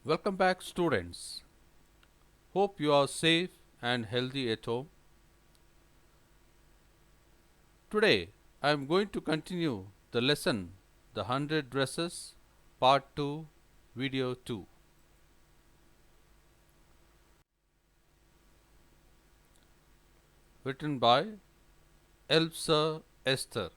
Welcome back, students. Hope you are safe and healthy at home. Today, I am going to continue the lesson The 100 Dresses, Part 2, Video 2. Written by Elsa Esther.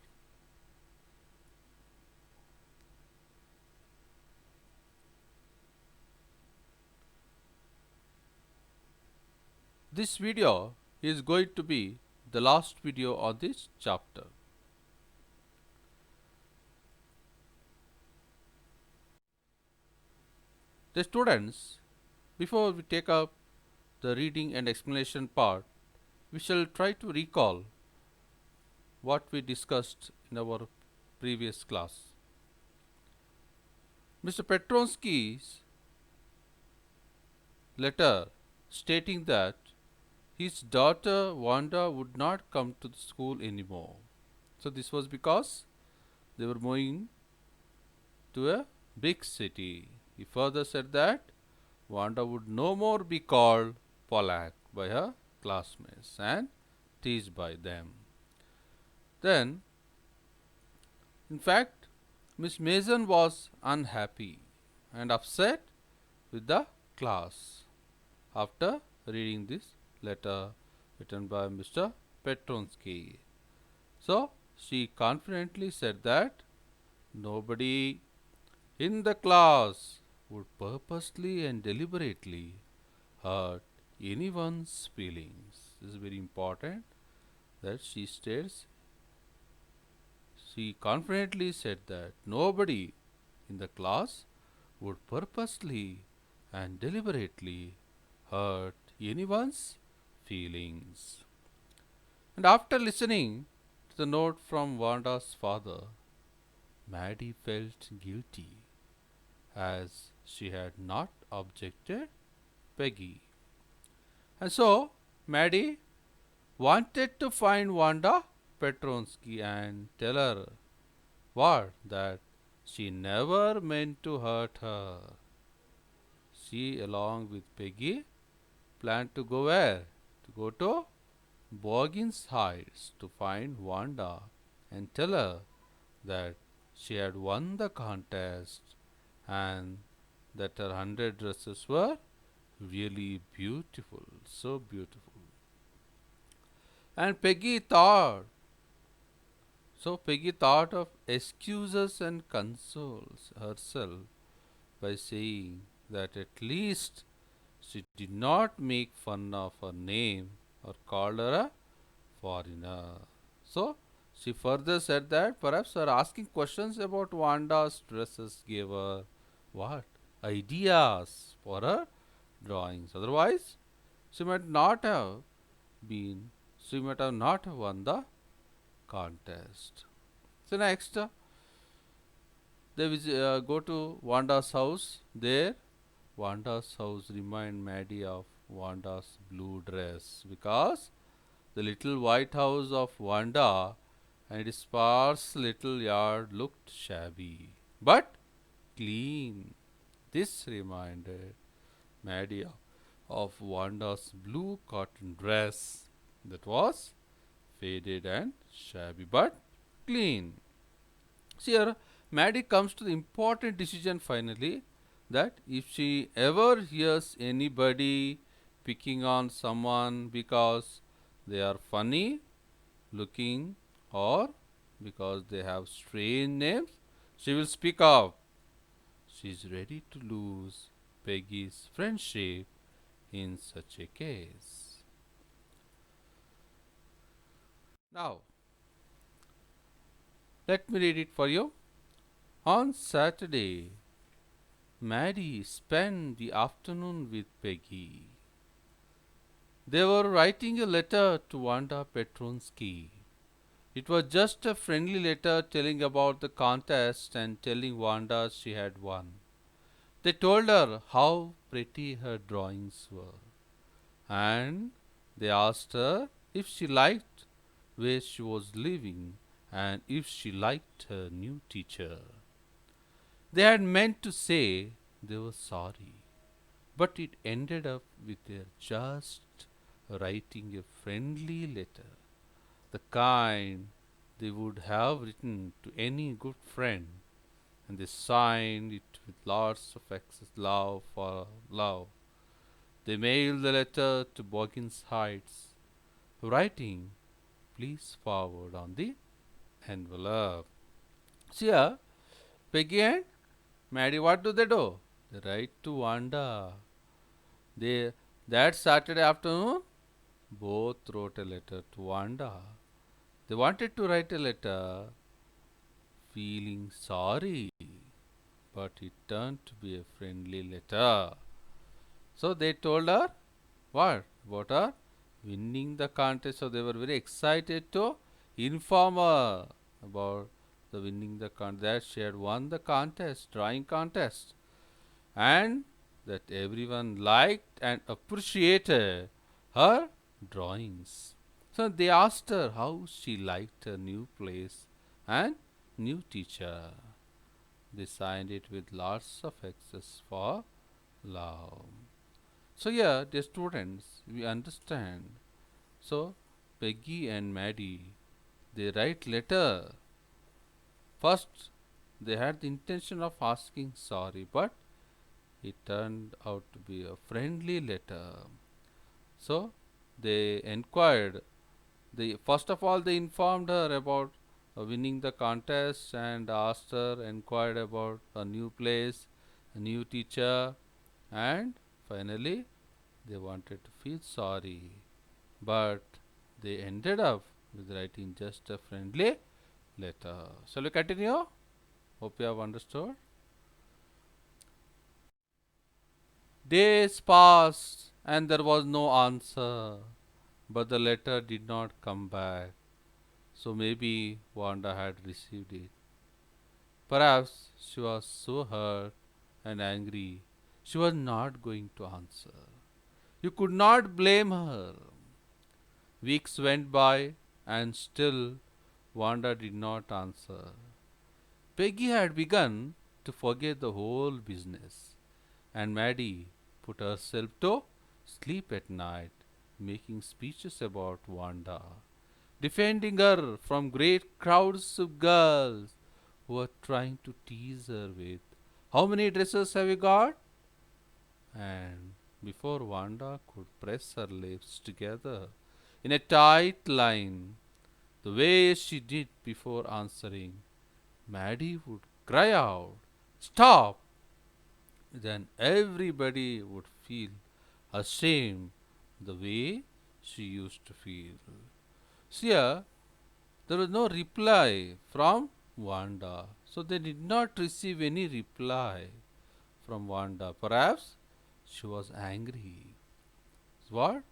This video is going to be the last video on this chapter. The students, before we take up the reading and explanation part, we shall try to recall what we discussed in our previous class. Mr. Petronsky's letter stating that his daughter Wanda would not come to the school anymore. So this was because they were moving to a big city. He further said that Wanda would no more be called Polak by her classmates and teased by them. Then, in fact, Miss Mason was unhappy and upset with the class after reading this letter written by Mr. Petronsky. So she confidently said that nobody in the class would purposely and deliberately hurt anyone's feelings. This is very important that she states. She confidently said that nobody in the class would purposely and deliberately hurt anyone's feelings. And after listening to the note from Wanda's father, Maddie felt guilty as she had not objected Peggy. And so Maddie wanted to find Wanda Petronsky and tell her what that she never meant to hurt her. She, along with Peggy, planned to go where? To go to Boggins Heights to find Wanda and tell her that she had won the contest and that her 100 dresses were really beautiful, so beautiful. And Peggy thought of excuses and consoles herself by saying that at least she did not make fun of her name or called her a foreigner. So she further said that perhaps her asking questions about Wanda's dresses gave her what? Ideas for her drawings. Otherwise, she might not have she might have not have won the contest. So next, they go to Wanda's house. There, Wanda's house remind Maddie of Wanda's blue dress because the little white house of Wanda and its sparse little yard looked shabby but clean. This reminded Maddie of Wanda's blue cotton dress that was faded and shabby but clean. See here, Maddie comes to the important decision finally that if she ever hears anybody picking on someone because they are funny looking or because they have strange names, she will speak up. She is ready to lose Peggy's friendship in such a case. Now, let me read it for you. On Saturday, Maddie spent the afternoon with Peggy. They were writing a letter to Wanda Petronsky. It was just a friendly letter telling about the contest and telling Wanda she had won. They told her how pretty her drawings were, and they asked her if she liked where she was living and if she liked her new teacher. They had meant to say they were sorry, but it ended up with their just writing a friendly letter, the kind they would have written to any good friend, and they signed it with lots of excess love for love. They mailed the letter to Boggins Heights, writing, "Please forward" on the envelope. See here, Peggy and Maddie, what do? They write to Wanda. They that Saturday afternoon, both wrote a letter to Wanda. They wanted to write a letter feeling sorry, but it turned to be a friendly letter. So they told her what about her winning the contest. So they were very excited to inform her about the winning the contest. That she had won the contest, drawing contest, and that everyone liked and appreciated her drawings. So they asked her how she liked her new place and new teacher. They signed it with lots of X's for love. So yeah, dear students, we understand. So Peggy and Maddie, they write letter. First, they had the intention of asking sorry, but it turned out to be a friendly letter. So they inquired. They first of all they informed her about winning the contest and asked her, inquired about a new place, a new teacher, and finally they wanted to feel sorry. But they ended up with writing just a friendly letter. Shall we continue? Hope you have understood. Days passed and there was no answer, but the letter did not come back. So maybe Wanda had received it. Perhaps she was so hurt and angry she was not going to answer. You could not blame her. Weeks went by and still Wanda did not answer. Peggy had begun to forget the whole business, and Maddie put herself to sleep at night, making speeches about Wanda, defending her from great crowds of girls who were trying to tease her with, "How many dresses have you got?" And before Wanda could press her lips together in a tight line, the way she did before answering, Maddie would cry out, "Stop!" Then everybody would feel ashamed the way she used to feel. See, there was no reply from Wanda. So they did not receive any reply from Wanda. Perhaps she was angry. What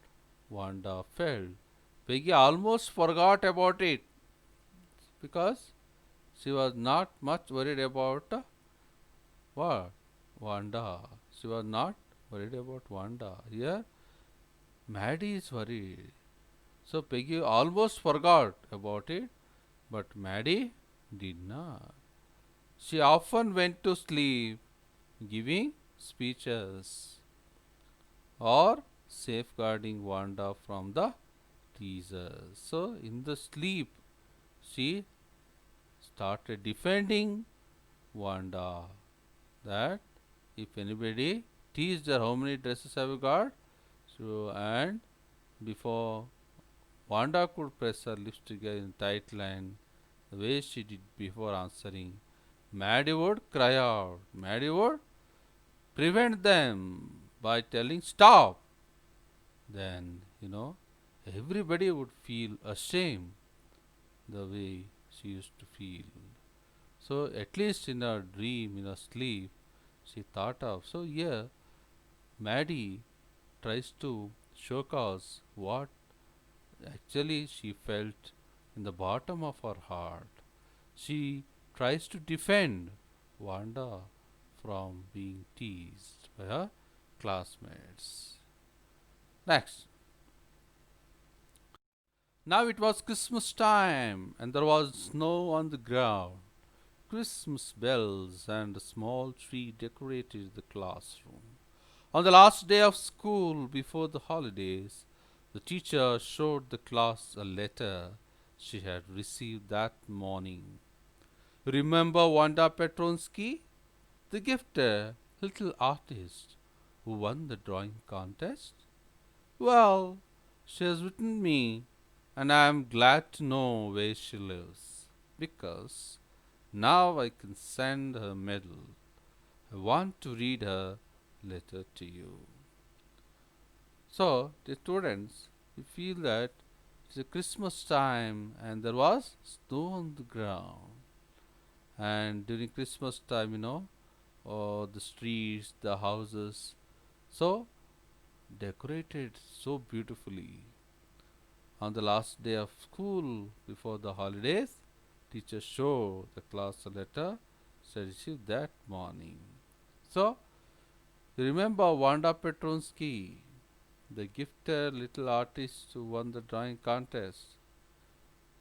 Wanda felt. Peggy almost forgot about it because she was not much worried about what? Wanda. She was not worried about Wanda. Here, Maddie is worried. So Peggy almost forgot about it, but Maddie did not. She often went to sleep giving speeches or safeguarding Wanda from the teasers. So in the sleep, she started defending Wanda that if anybody teased her, "How many dresses have you got?" So and before Wanda could press her lips together in tight line, the way she did before answering, Maddie would cry out. Maddie would prevent them by telling, "Stop." Then, everybody would feel ashamed the way she used to feel. So, at least in her dream, in her sleep, she thought of. So, here, Maddie tries to show us what actually she felt in the bottom of her heart. She tries to defend Wanda from being teased by her classmates. Next. Now it was Christmas time and there was snow on the ground. Christmas bells and a small tree decorated the classroom. On the last day of school before the holidays, the teacher showed the class a letter she had received that morning. Remember Wanda Petronsky, the gifted little artist who won the drawing contest? Well, she has written me, and I am glad to know where she lives, because now I can send her medal. I want to read her letter to you. So, the students, we feel that it's a Christmas time and there was snow on the ground. And during Christmas time, the streets, the houses, so decorated so beautifully. On the last day of school before the holidays, teacher showed the class a letter she received that morning. So, you remember Wanda Petronsky, the gifted little artist who won the drawing contest?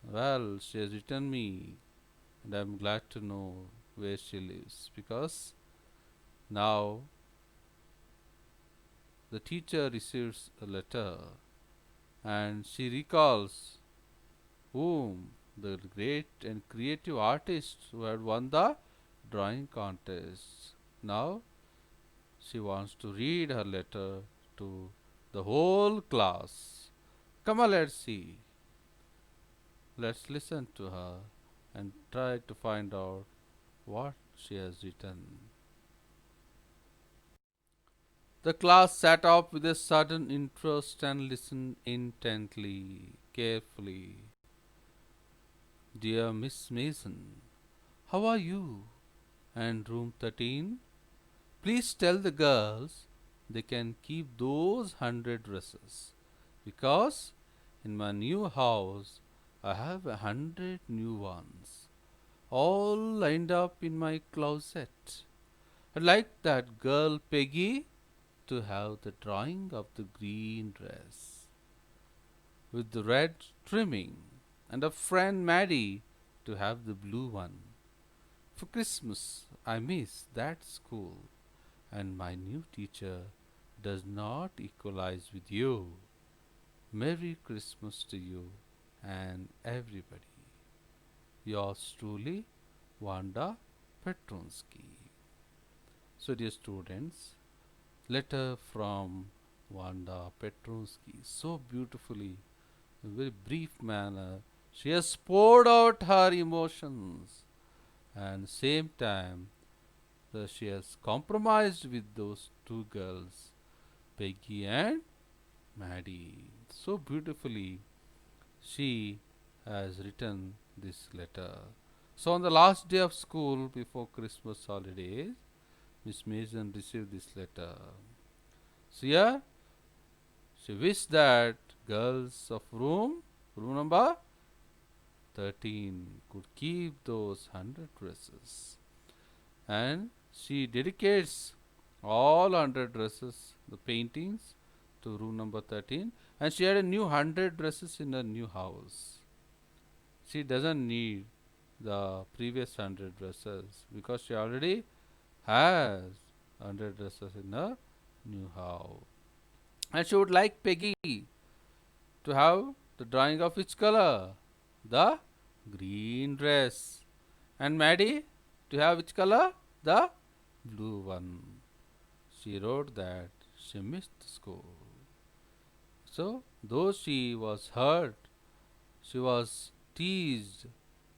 Well, she has written me, and I am glad to know where she lives, because now the teacher receives a letter and she recalls whom the great and creative artist who had won the drawing contest. Now she wants to read her letter to the whole class. Come on, let's see. Let's listen to her and try to find out what she has written. The class sat up with a sudden interest and listened intently, carefully. Dear Miss Mason, how are you? And room 13? Please tell the girls they can keep those 100 dresses, because in my new house I have 100 new ones, all lined up in my closet. I'd like that girl Peggy to have the drawing of the green dress with the red trimming, and a friend Maddie to have the blue one. For Christmas, I miss that school, and my new teacher does not equalize with you. Merry Christmas to you and everybody. Yours truly, Wanda Petronsky. So, dear students, letter from Wanda Petronsky, so beautifully, in a very brief manner, she has poured out her emotions, and same time she has compromised with those two girls, Peggy and Maddie. So beautifully she has written this letter. So on the last day of school before Christmas holidays, Miss Mason received this letter. So here she wished that girls of room number 13 could keep those 100 dresses. And she dedicates all 100 dresses, the paintings, to room number 13. And she had a new 100 dresses in her new house. She doesn't need the previous 100 dresses, because she already has 100 dresses in her new house. And she would like Peggy to have the drawing of which color? The green dress. And Maddie to have which color? The blue one. She wrote that she missed school. So, though she was hurt, she was teased,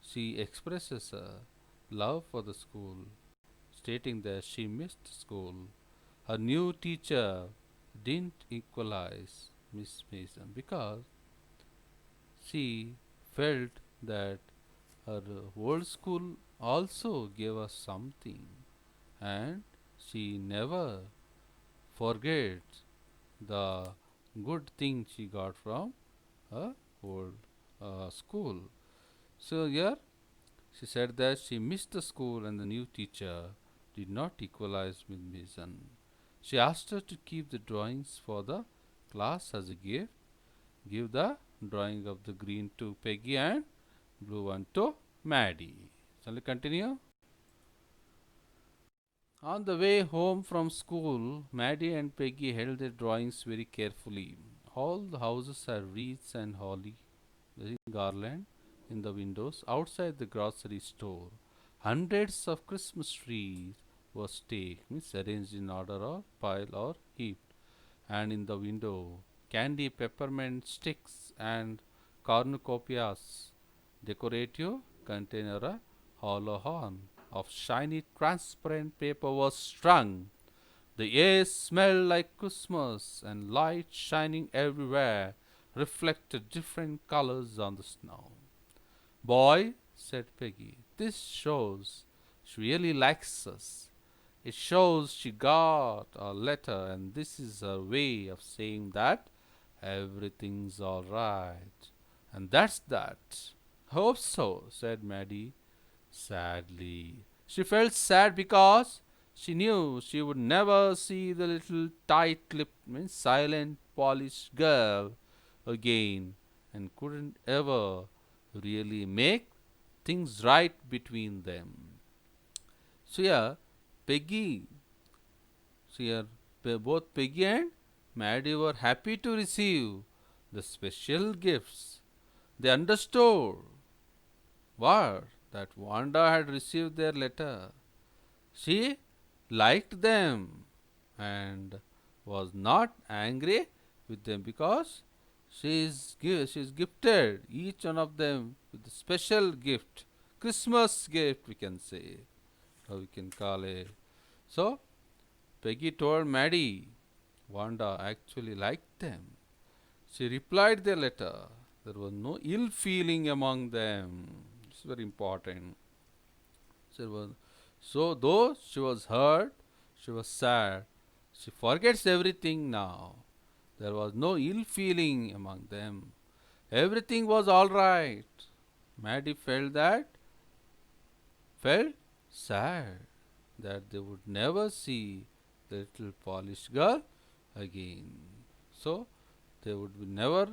she expresses her love for the school, stating that she missed school. Her new teacher didn't equalize Miss Mason, because she felt that her old school also gave us something, and she never forgets the good thing she got from her old school. So here she said that she missed the school and the new teacher did not equalize with Mason. She asked her to keep the drawings for the class as a gift. Give the drawing of the green to Peggy and blue one to Maddie. Shall we continue? On the way home from school, Maddie and Peggy held their drawings very carefully. All the houses had wreaths and holly the garland in the windows. Outside the grocery store, hundreds of Christmas trees were staked, means arranged in order or pile or heap. And in the window, candy peppermint sticks and cornucopias decorative container a hollow horn of shiny transparent paper was strung. The air smelled like Christmas, and light shining everywhere reflected different colors on the snow. Boy, said Peggy, this shows she really likes us. It shows she got our letter, and this is her way of saying that everything's all right. And that's that. Hope so, said Maddie sadly. She felt sad because she knew she would never see the little tight-lipped, silent, polished girl again and couldn't ever really make things right between them. So yeah, Peggy, so yeah, both Peggy and Maddie were happy to receive the special gifts. They understood what that Wanda had received their letter. She liked them and was not angry with them because she is gifted each one of them with a special gift, Christmas gift we can say, or we can call it. So Peggy told Maddie Wanda actually liked them. She replied their letter. There was no ill feeling among them. It's very important. There was, so though she was hurt, she was sad. She forgets everything now. There was no ill feeling among them. Everything was all right. Maddie felt sad that they would never see the little Polish girl again. So they would never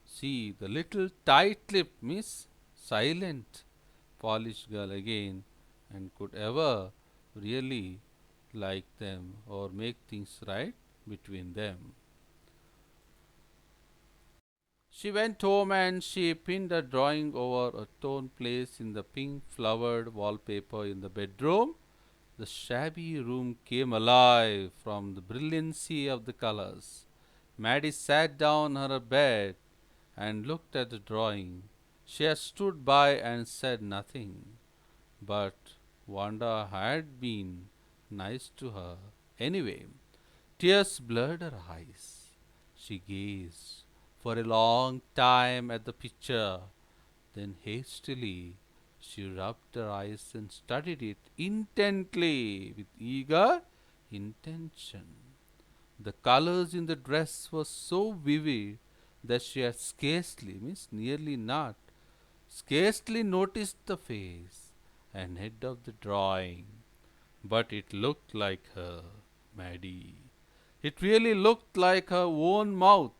see the little tight-lipped, Miss silent Polish girl again, and could ever really like them or make things right between them. She went home and she pinned a drawing over a torn place in the pink flowered wallpaper in the bedroom. The shabby room came alive from the brilliancy of the colors. Maddie sat down on her bed and looked at the drawing. She had stood by and said nothing, but Wanda had been nice to her. Anyway, tears blurred her eyes. She gazed for a long time at the picture. Then hastily she rubbed her eyes and studied it intently with eager intention. The colors in the dress were so vivid that she had nearly not, scarcely noticed the face and head of the drawing. But it looked like her, Maddie. It really looked like her own mouth.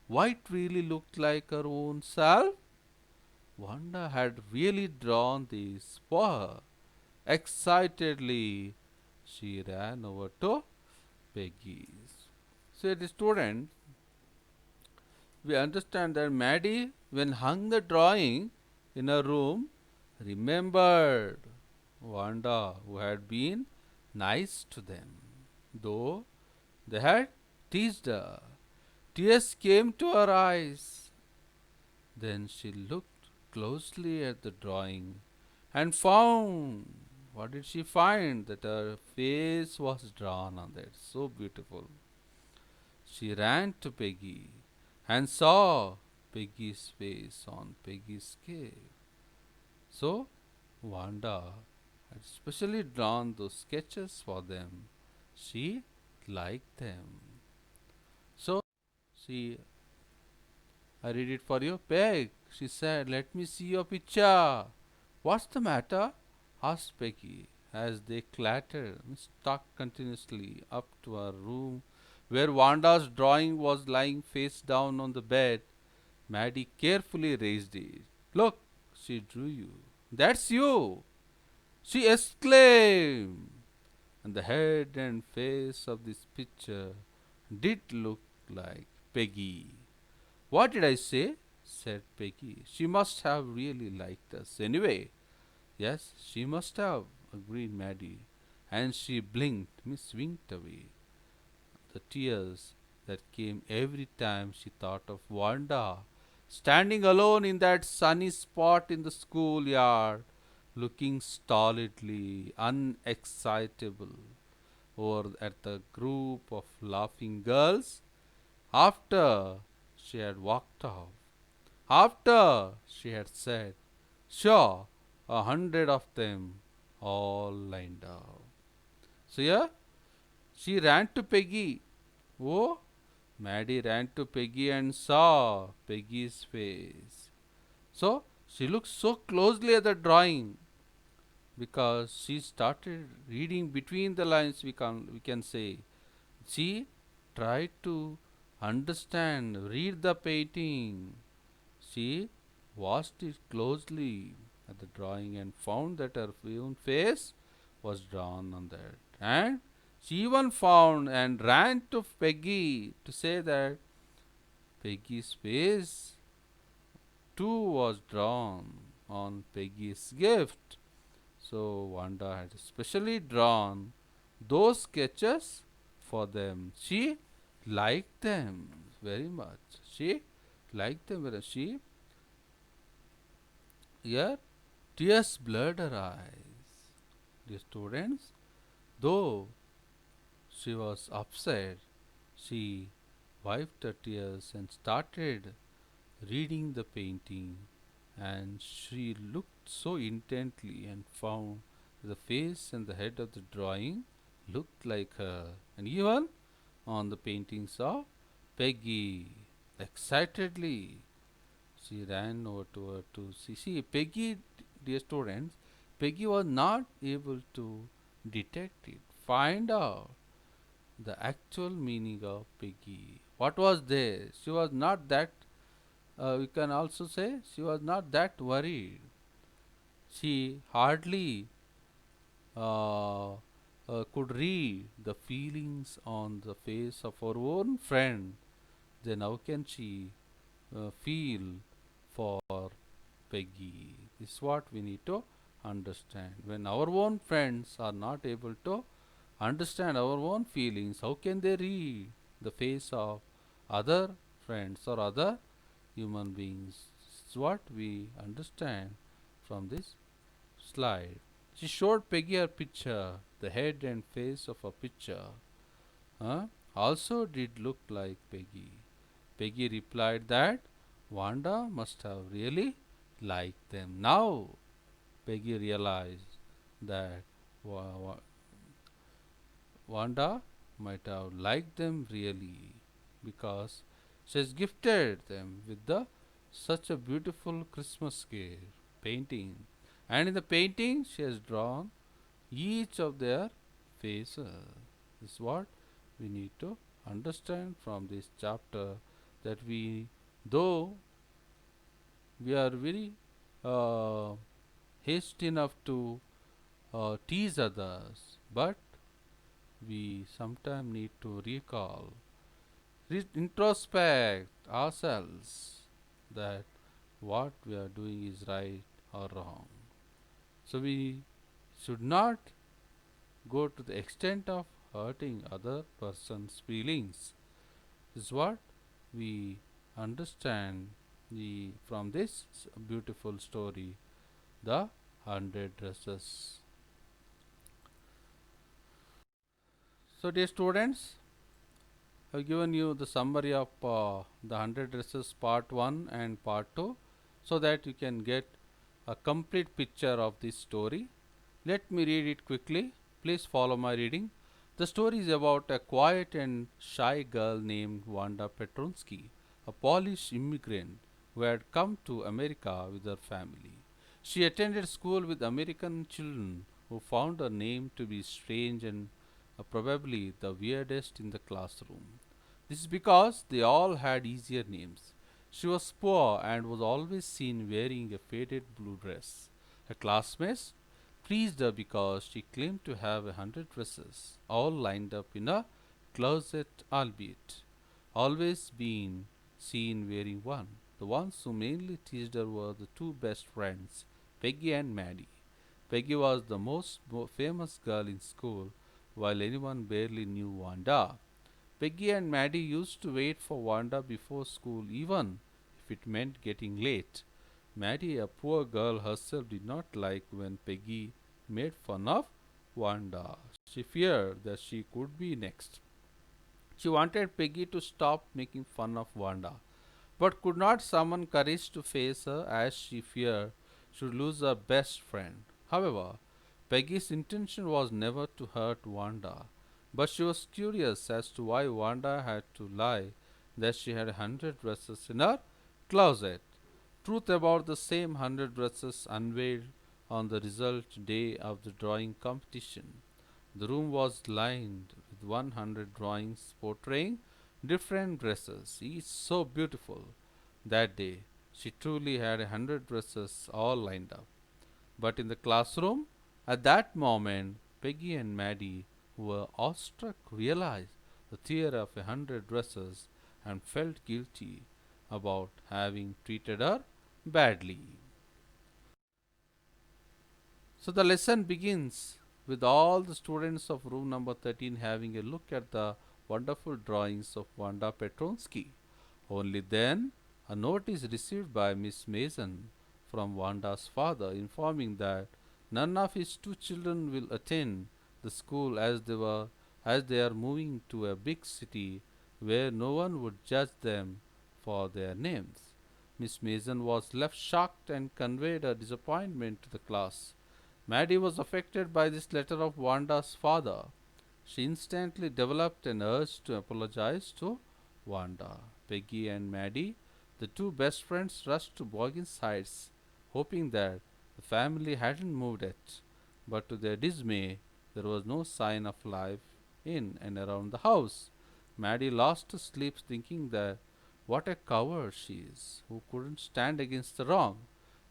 White really looked like her own self. Wanda had really drawn this for her. Excitedly, she ran over to Peggy's. So, the student, we understand that Maddie, when hung the drawing in her room, remembered Wanda, who had been nice to them, though they had teased her. Tears came to her eyes. Then she looked closely at the drawing and found, what did she find? That her face was drawn on that. So beautiful. She ran to Peggy and saw Peggy's face on Peggy's cave. So Wanda had specially drawn those sketches for them. She liked them. So she, I read it for you. Peg, she said, let me see your picture. What's the matter? Asked Peggy as they clattered and stalked continuously up to her room where Wanda's drawing was lying face down on the bed. Maddie carefully raised it. Look, she drew you. That's you, she exclaimed. and the head and face of this picture did look like Peggy. What did I say? Said Peggy. She must have really liked us. Anyway, yes, she must have, agreed Maddie. And she blinked, winked away. The tears that came every time she thought of Wanda, standing alone in that sunny spot in the schoolyard, looking stolidly unexcitable over at the group of laughing girls after she had walked off. After she had said, "Sure, 100 of them all lined up." So, yeah, she ran to Peggy. Oh, Maddie ran to Peggy and saw Peggy's face. So, she looked so closely at the drawing because she started reading between the lines, we can say. She tried to understand, read the painting. She watched it closely at the drawing and found that her own face was drawn on that. And she even found and ran to Peggy to say that Peggy's face too was drawn on Peggy's gift. So Wanda had specially drawn those sketches for them. She liked them very much. She liked them very much. She, yeah, tears blurred her eyes. Dear students, though she was upset, she wiped her tears and started reading the painting, and she looked so intently and found the face and the head of the drawing looked like her. And even on the painting saw Peggy. Excitedly, she ran over to her to see. See, Peggy, dear students, Peggy was not able to detect it, find out the actual meaning of Peggy. What was there? She was not that, we can also say, she was not that worried. She hardly uh, could read the feelings on the face of her own friend. Then how can she feel for Peggy? This is what we need to understand. When our own friends are not able to understand our own feelings, how can they read the face of other friends or other human beings? This is what we understand from this slide. She showed Peggy her picture, the head and face of a picture. Also did look like Peggy. Peggy replied that Wanda must have really liked them. Now Peggy realized that Wanda might have liked them really because she has gifted them with such a beautiful Christmas gift painting. And in the painting, she has drawn each of their faces. This is what we need to understand from this chapter, that we, though we are very uh, hasty enough to tease others, but we sometimes need to recall, introspect ourselves that what we are doing is right or wrong. So we should not go to the extent of hurting other person's feelings. This is what we understand from this beautiful story, The 100 Dresses. So, dear students, I have given you the summary of the 100 Dresses part 1 and part 2 so that you can get a complete picture of this story. Let me read it quickly. Please follow my reading. The story is about a quiet and shy girl named Wanda Petronsky, a Polish immigrant who had come to America with her family. She attended school with American children who found her name to be strange and probably the weirdest in the classroom. This is because they all had easier names. She was poor and was always seen wearing a faded blue dress. Her classmates pleased her because she claimed to have 100 dresses, all lined up in a closet, albeit always being seen wearing one. The ones who mainly teased her were the two best friends, Peggy and Maddie. Peggy was the most famous girl in school, while anyone barely knew Wanda. Peggy and Maddie used to wait for Wanda before school, even if it meant getting late. Maddie, a poor girl herself, did not like when Peggy made fun of Wanda. She feared that she could be next. She wanted Peggy to stop making fun of Wanda, but could not summon courage to face her as she feared she would lose her best friend. However, Peggy's intention was never to hurt Wanda, but she was curious as to why Wanda had to lie that she had 100 dresses in her closet. Truth about the same 100 dresses unveiled on the result day of the drawing competition. The room was lined with 100 drawings portraying different dresses, each so beautiful. That day, she truly had 100 dresses all lined up. But in the classroom, at that moment, Peggy and Maddie, who were awestruck, realized the fear of 100 dresses and felt guilty about having treated her badly. So the lesson begins with all the students of room number 13 having a look at the wonderful drawings of Wanda Petronsky. Only then a note is received by Miss Mason from Wanda's father informing that none of his two children will attend the school as they are moving to a big city where no one would judge them for their names. Miss Mason was left shocked and conveyed her disappointment to the class. Maddie was affected by this letter of Wanda's father. She instantly developed an urge to apologize to Wanda. Peggy and Maddie, the two best friends, rushed to Boggins Heights, hoping that the family hadn't moved yet. But to their dismay, there was no sign of life in and around the house. Maddie lost her sleep thinking that what a coward she is, who couldn't stand against the wrong.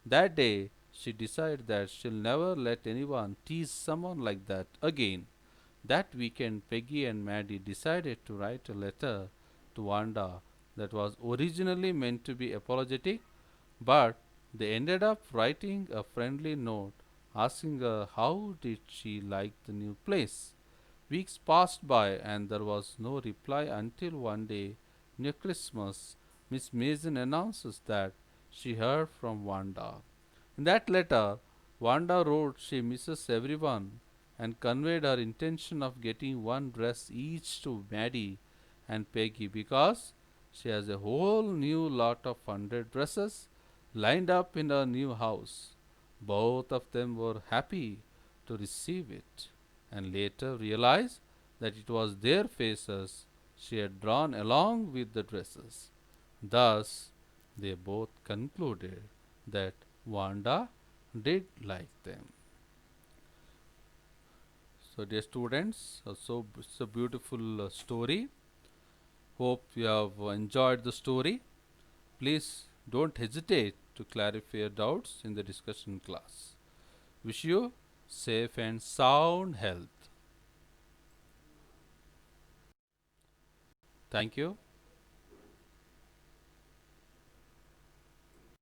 That day, she decided that she'll never let anyone tease someone like that again. That weekend, Peggy and Maddie decided to write a letter to Wanda that was originally meant to be apologetic, but they ended up writing a friendly note asking her how did she like the new place. Weeks passed by and there was no reply until one day near Christmas, Miss Mason announces that she heard from Wanda. In that letter, Wanda wrote she misses everyone and conveyed her intention of getting one dress each to Maddie and Peggy because she has a whole new lot of 100 dresses lined up in her new house. Both of them were happy to receive it and later realized that it was their faces she had drawn along with the dresses. Thus, they both concluded that Wanda did like them. So, dear students, it's a beautiful story. Hope you have enjoyed the story. Please don't hesitate to clarify your doubts in the discussion class. Wish you safe and sound health. Thank you.